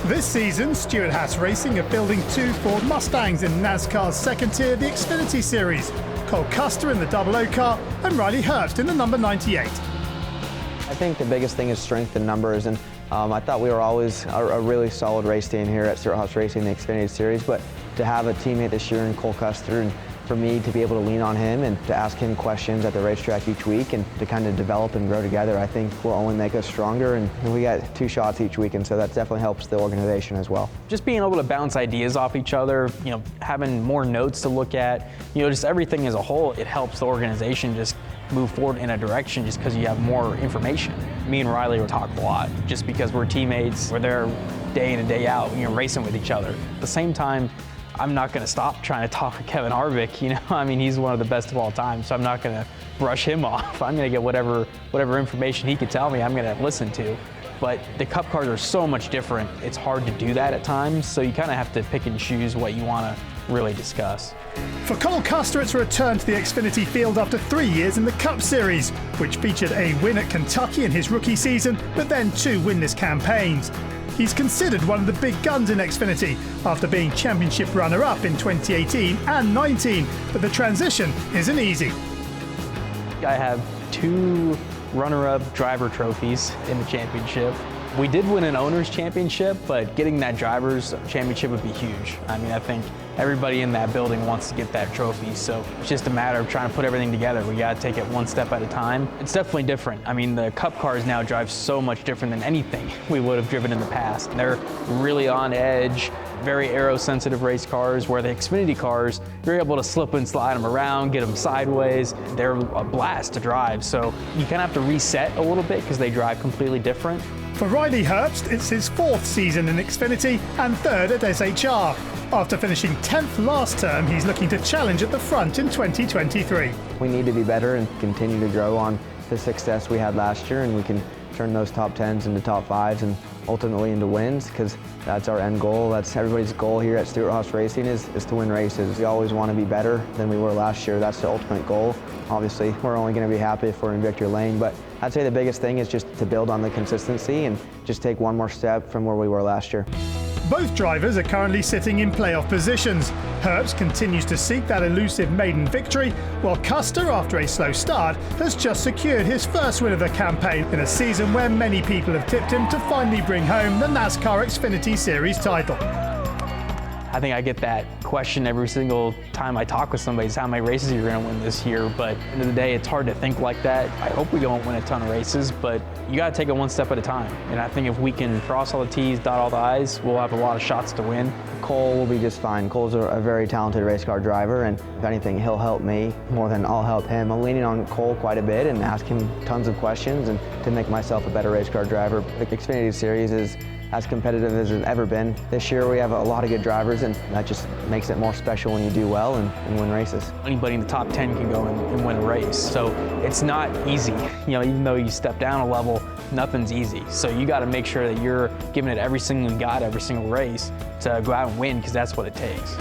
This season, Stewart-Haas Racing are building two Ford Mustangs in NASCAR's second tier, the Xfinity Series. Cole Custer in the 00 car and Riley Herbst in the number 98. I think the biggest thing is strength in numbers, and I thought we were always a really solid race team here at Stewart-Haas Racing, the Xfinity Series, but to have a teammate this year in Cole Custer, and for me to be able to lean on him and to ask him questions at the racetrack each week and to kind of develop and grow together, I think will only make us stronger, and we got 2 shots each week, and so that definitely helps the organization as well. Just being able to bounce ideas off each other, having more notes to look at, just everything as a whole, it helps the organization just move forward in a direction just because you have more information. Me and Riley will talk a lot just because we're teammates. We're there day in and day out, racing with each other. At the same time, I'm not going to stop trying to talk to Kevin Harvick. He's one of the best of all time, so I'm not going to brush him off. I'm going to get whatever information he could tell me, I'm going to listen to. But the Cup cars are so much different. It's hard to do that at times, so you kind of have to pick and choose what you want to really discuss. For Cole Custer, it's a return to the Xfinity field after 3 years in the Cup Series, which featured a win at Kentucky in his rookie season, but then 2 winless campaigns. He's considered one of the big guns in Xfinity after being championship runner-up in 2018 and 19, but the transition isn't easy. I have 2 runner-up driver trophies in the championship. We did win an owner's championship, but getting that driver's championship would be huge. I think everybody in that building wants to get that trophy, so it's just a matter of trying to put everything together. We got to take it one step at a time. It's definitely different. The Cup cars now drive so much different than anything we would have driven in the past. They're really on edge, very aero-sensitive race cars, where the Xfinity cars, you're able to slip and slide them around, get them sideways. They're a blast to drive, so you kind of have to reset a little bit because they drive completely different. For Riley Herbst, it's his 4th season in Xfinity and 3rd at SHR. After finishing 10th last term, he's looking to challenge at the front in 2023. We need to be better and continue to grow on the success we had last year, and we can turn those top 10s into top 5s and ultimately into wins, because that's our end goal. That's everybody's goal here at Stewart-Haas Racing is to win races. We always want to be better than we were last year. That's the ultimate goal. Obviously, we're only going to be happy if we're in victory lane, but I'd say the biggest thing is just to build on the consistency and just take one more step from where we were last year. Both drivers are currently sitting in playoff positions. Herbst continues to seek that elusive maiden victory, while Custer, after a slow start, has just secured his first win of the campaign in a season where many people have tipped him to finally bring home the NASCAR Xfinity Series title. I think I get that question every single time I talk with somebody, is how many races you're going to win this year. But at the end of the day, it's hard to think like that. I hope we don't win a ton of races, but you got to take it one step at a time. And I think if we can cross all the T's, dot all the I's, we'll have a lot of shots to win. Cole will be just fine. Cole's a very talented race car driver, and if anything, he'll help me more than I'll help him. I'm leaning on Cole quite a bit and ask him tons of questions and to make myself a better race car driver. The Xfinity Series is as competitive as it's ever been. This year we have a lot of good drivers, and that just makes it more special when you do well and win races. Anybody in the top 10 can go and win a race, so it's not easy. Even though you step down a level, nothing's easy. So you got to make sure that you're giving it every single race to go out and win, because that's what it takes.